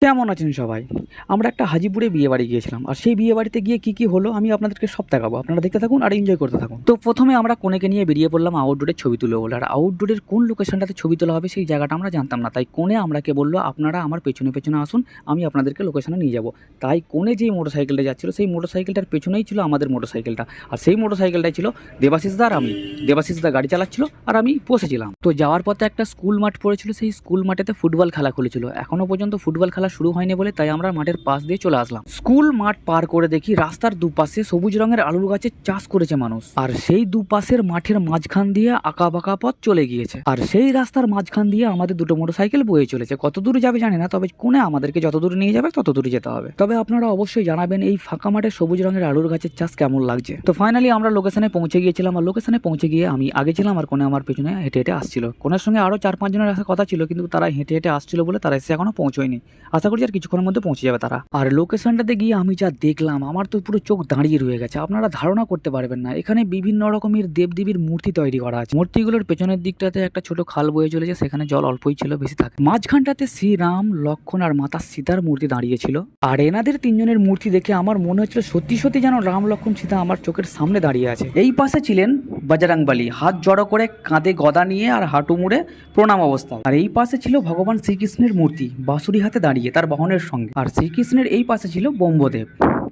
কেমন আছেন সবাই? আমরা একটা হাজিপুরে বিয়েবাড়ি গিয়েছিলাম। আর সেই বিয়েবাড়িতে গিয়ে কি হলো আমি আপনাদেরকে সব দেখাবো। আপনারা দেখতে থাকুন আর এনজয় করতে থাকুন। তো ১ম এ আমরা কনেকে নিয়ে বেরিয়ে পড়লাম আউটডোরের ছবি তুলবো বলে। আর আউটডোরের কোন লোকেশনটাতে ছবি তোলা হবে সেই জায়গাটা আমরা জানতাম না। তাই কনে আমরাকে বলল, "আপনারা আমার পেছনে আসুন। আমি আপনাদেরকে লোকেশনে নিয়ে যাবো।" তাই কনে যেই মোটরসাইকেলটা যাচ্ছিল সেই মোটরসাইকেলটার পেছনেই ছিল আমাদের মোটরসাইকেলটা। আর সেই মোটরসাইকেলটাই ছিল দেবাশিস দা আর আমি। দেবাশিস দা গাড়ি চালাচ্ছিল আর আমি বসেছিলাম। তো যাওয়ার পথে একটা স্কুল মাঠ পড়েছিল, সেই স্কুল মাঠেতে ফুটবল খেলা খুলেছিল। এখনো পর্যন্ত ফুটবল খেলা শুরু হয়নি বলে তাই আমরা মাঠের পাশ দিয়ে চলে আসলাম। স্কুল মাঠ পার করে দেখি রাস্তার দুপাশে সবুজ রঙের আলুর গাছের চাষ করেছে মানুষ। আর সেই দুপাশের মাঠের মাঝখান দিয়ে আঁকা বাঁকা পথ চলে গিয়েছে। আর সেই রাস্তার মাঝখান দিয়ে আমাদের দুটো মোটরসাইকেল বয়ে চলেছে। কত দূরে যাবে জানি না, তবে কোনে আমাদেরকে যত দূরে নিয়ে যাবে তত দূরে যেতে হবে। তবে আপনারা অবশ্যই জানাবেন এই ফাঁকা মাঠে সবুজ রঙের আলুর গাছের চাষ কেমন লাগছে। তো ফাইনালি আমরা লোকেশনে পৌঁছে গিয়েছিলাম। আর লোকেশনে পৌঁছে গিয়ে আমি আগে ছিলাম আর কোনে আমার পেছনে হেঁটে হেঁটে আসছিল। কোনের সঙ্গে আরো 4-5 জনের আসার কথা ছিল, কিন্তু তারা হেঁটে হেঁটে আসছিল বলে তারা এসে এখনো পৌঁছয়নি। আশা করছি আর কিছুক্ষণের মধ্যে পৌঁছে যাবে তারা। আর লোকেশনটাতে গিয়ে আমি যা দেখলাম আমার তো পুরো চোখ দাঁড়িয়ে রয়ে গেছে। আপনারা ধারণা করতে পারবেন না, এখানে বিভিন্ন রকমের দেবদেবীর মূর্তি তৈরি করা আছে। মূর্তিগুলোর পেছনের দিকটাতে একটা ছোট খাল বয়ে চলেছে, সেখানে জল অল্পই ছিল, বেশি থাকে। মাঝখানটাতে শ্রীরাম, লক্ষ্মণ আর মাতা সীতার মূর্তি দাঁড়িয়েছিল। আর এনাদের তিনজনের মূর্তি দেখে আমার মনে হচ্ছিল সত্যি সত্যি যেন রাম, লক্ষ্মণ, সীতা আমার চোখের সামনে দাঁড়িয়ে আছে। এই পাশে ছিলেন বজরংবলী, হাত জড়ো করে কাঁধে গদা নিয়ে আর হাঁটু মুড়ে প্রণাম অবস্থায়। আর এই পাশে ছিল ভগবান শ্রীকৃষ্ণের মূর্তি বাঁশুরি হাতে দাঁড়িয়ে তার বাহনের সঙ্গে। আর শ্রীকৃষ্ণের এই পাশে ছিল ব্রহ্মদেব।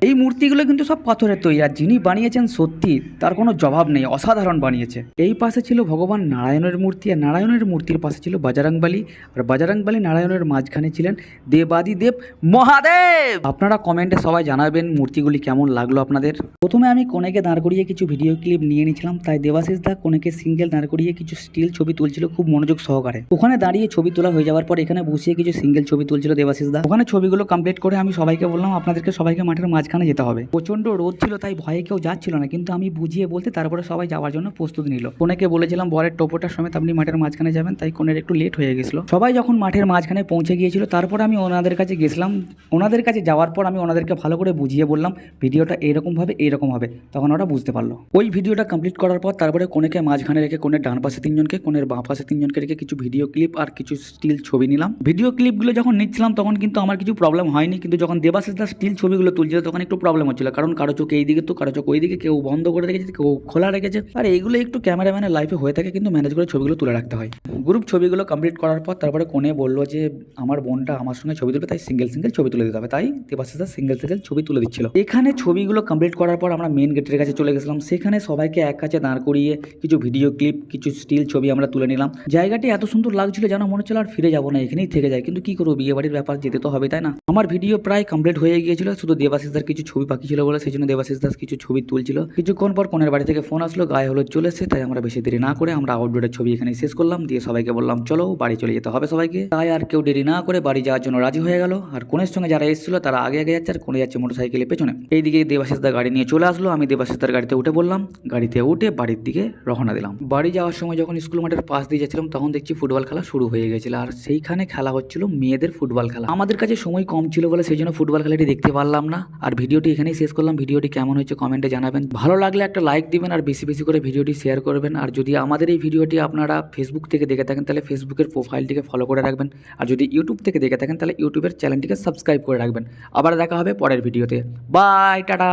এই মূর্তিগুলো কিন্তু সব পাথরের তৈরি, আর যিনি বানিয়েছেন সত্যি তার কোনো জবাব নেই, অসাধারণ বানিয়েছে। এই পাশে ছিল ভগবান নারায়ণের মূর্তি, আর নারায়ণের মূর্তির পাশে ছিল বজরংবলী। আর বজরংবলী নারায়ণের মাঝখানে ছিলেন দেবাদিদেব মহাদেব। আপনারা কমেন্টে সবাই জানাবেন মূর্তিগুলি কেমন লাগলো আপনাদের। প্রথমে আমি কনেকে দাঁড় করিয়ে কিছু ভিডিও ক্লিপ নিয়ে নিয়েছিলাম, তাই দেবাশিস দা কনেকে সিঙ্গেল দাঁড় করিয়ে কিছু স্টিল ছবি তুলছিল খুব মনোযোগ সহকারে। ওখানে দাঁড়িয়ে ছবি তোলা হয়ে যাওয়ার পর এখানে বসিয়ে কিছু সিঙ্গেল ছবি তুলছিল দেবাশিস দা। ওখানে ছবিগুলো কমপ্লিট করে আমি সবাইকে বললাম আপনাদেরকে সবাইকে মাঠের মাঝখানে যেতে হবে। প্রচন্ড রোদ ছিল তাই ভয়ে কেউ যাচ্ছিল না, কিন্তু আমি বুঝিয়ে বলতে তারপরে সবাই যাওয়ার জন্য প্রস্তুতি নিল। কনেকে বলেছিলাম বরের টোপোটার সমেত আপনি মাঠের মাঝখানে যাবেন, তাই কনের একটু লেট হয়ে গেছিল। সবাই যখন মাঠের মাঝখানে পৌঁছে গিয়েছিল তারপর আমি ওনাদের কাছে গেছিলাম। ওনাদের কাছে যাওয়ার পর আমি ওনাদেরকে ভালো করে বুঝিয়ে বললাম ভিডিওটা এরকম হবে, তখন ওরা বুঝতে পারলো। ওই ভিডিওটা কমপ্লিট করার পর তারপরে কনেকে মাঝখানে রেখে কনের ডান পাশে 3 জনকে, কনের বাঁ পাশে 3 জনকে রেখে কিছু ভিডিও ক্লিপ আর কিছু স্টিল ছবি নিলাম। ভিডিও ক্লিপগুলো যখন নিচ্ছিলাম তখন কিন্তু আমার কিছু প্রবলেম হয়নি, কিন্তু যখন দেবাশিস দা স্টিল ছবিগুলো তুলছিল তখন একটু প্রবলেম হচ্ছিল, কারণ কারো চোখ এইদিকে তো কারো চোখ ওইদিকে, কেউ বন্ধ করে রেখেছে কেউ খোলা রেখেছে। আর এইগুলো একটু ক্যামেরাম্যানের লাইফে হয়ে থাকে, কিন্তু ম্যানেজ করে ছবিগুলো তুলে রাখতে হয়। গ্রুপ ছবিগুলো কমপ্লিট করার পর তারপরে কোনে বললো যে আমার বোনটা আমার সঙ্গে ছবি তুলবে, তাই সিঙ্গেল ছবি তুলে দিতে হবে। তাই দেবাশিস দা সিঙ্গেল ছবি তুলে দিচ্ছিল। এখানে ছবিগুলো কমপ্লিট করার পর আমরা মেন গেটের কাছে চলে গেছিলাম। সেখানে সবাইকে এক কাছে দাঁড় করিয়ে কিছু ভিডিও ক্লিপ কিছু স্টিল ছবি আমরা তুলে নিলাম। জায়গাটি এত সুন্দর লাগছিল যেন মনে হচ্ছিল আর ফিরে যাবো না, এখানেই থেকে যায়, কিন্তু কি করবো বিয়ে বাড়ির ব্যাপার, যেতে তো হবে তাই না। আমার ভিডিও প্রায় কমপ্লিট হয়ে গিয়েছিল, শুধু দেবাশিস দার কিছু ছবি বাকি ছিল বলে সেই জন্য দেবাশিস দাস কিছু ছবি তুলছিল। কিছুক্ষণ পর কনের বাড়ি থেকে ফোন আসলো, গায়ে হলুদ চলে এসেছে, তাই আমরা বেশি দেরি না করে আমরা আউটডোরের ছবি এখানে শেষ করলাম। দিয়ে সবাইকে বললাম চলো বাড়ি চলে যেতে হবে সবাইকে। তাই আর কেউ দেরি না করে বাড়ি যাওয়ার জন্য রাজি হয়ে গেল। আর কনের সঙ্গে যারা এসেছিল তারা আগে যাচ্ছে আর কোনে যাচ্ছে মোটরসাইকেলের পেছনে। এইদিকে দেবাশিস দা গাড়ি নিয়ে চলে আসলো, আমি দেবাশিস দার গাড়িতে উঠে বললাম, গাড়িতে উঠে বাড়ির দিকে রওনা দিলাম। বাড়ি যাওয়ার সময় যখন স্কুল মাঠের পাশ দিয়ে যাচ্ছিলাম তখন দেখছি ফুটবল খেলা শুরু হয়ে গেছিল। আর সেইখানে খেলা হচ্ছিল মেয়েদের ফুটবল খেলা। আমাদের কাছে সময় কম ছিল বলে সেই জন্য ফুটবল খেলাটি দেখতে পারলাম না। আর ভিডিওটি এখানেই শেষ করলাম। ভিডিওটি কেমন হয়েছে কমেন্টে জানাবেন। ভালো লাগলে একটা লাইক দিবেন আর বেশি বেশি করে ভিডিওটি শেয়ার করবেন। আর যদি আমাদের এই ভিডিওটি আপনারা ফেসবুক থেকে দেখে থাকেন তাহলে ফেসবুকের প্রোফাইলটিকে ফলো করে রাখবেন। আর যদি ইউটিউব থেকে দেখে থাকেন তাহলে ইউটিউবের চ্যানেলটিকে সাবস্ক্রাইব করে রাখবেন। আবার দেখা হবে পরের ভিডিওতে। Bye, tata.